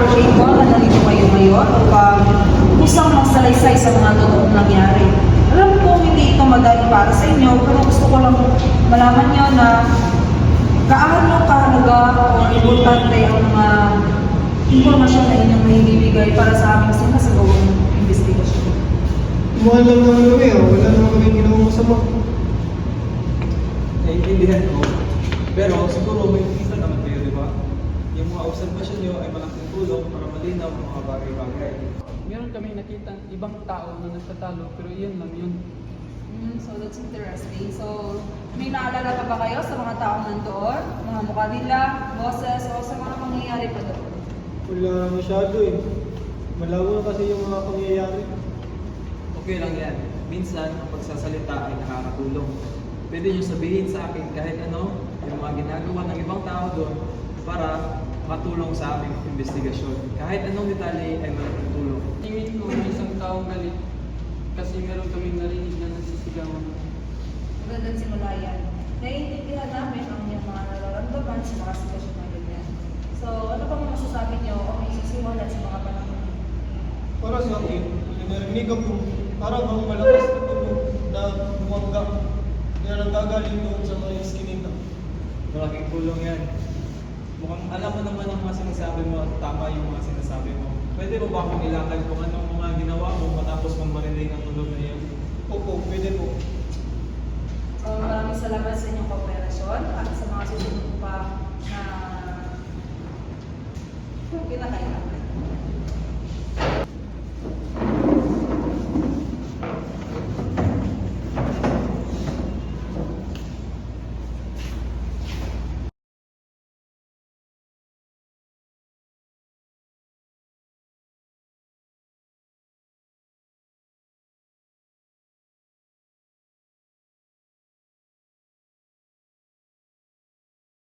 na-appreciate ko na nandito kayo ngayon upang kusang magsalaysay sa mga totoong nangyari. Alam ko hindi ito madali para sa inyo, pero gusto ko lang malaman nyo na gaano kahalaga o importante ang mga impormasyon na inyong maibibigay para sa aming sinasagawang investigasyon. Mahal lang naman kami, wala naman kami ginawang masama. Naiintindihan ko. Pero siguro may nakita naman kayo, di ba? Yung mga obserbasyon nyo ay malaking tulong para malinaw ang mga bagay-bagay. Meron kaming nakita ibang tao na nagtatalo, pero yun lang yun. So that's interesting. So, may naalala pa ba kayo sa mga taong nandoon? Mga mukha nila, boses, o sa mga pangyayari pa doon? Wala masyado eh. Malabo na kasi yung mga pangyayari. Okay lang yan. Minsan, ang pagsasalita ay nakakatulong. Pwede nyo sabihin sa akin kahit ano, yung mga ginagawa ng ibang tao doon para makatulong sa aming investigasyon. Kahit anong detalye ay malaking tulong. Tingin ko may isang taong galit kasi meron kaming narinig na nagsisigawan. Magandang simula yan. Naiintindihan namin ang inyong mga nararamdaman sa mga sitwasyon na ganyan. So, ano pang masasabi niyo o may isisiwalan sa mga panahon? Para sa akin, narinig ako parang ang malakas na tunog na bumangga na nanggagaling doon sa mga iskinita. Malaking tulong yan. Mukhang alam mo naman ang mga sinasabi mo at tama yung mga sinasabi mo. Pwede mo ba akong ilakad kung anong mga ginawa mo matapos mong marinig ang tunog na iyon? Opo, pwede po. So, maraming salamat sa inyong kooperasyon at sa mga susunod pa na kinakailangan.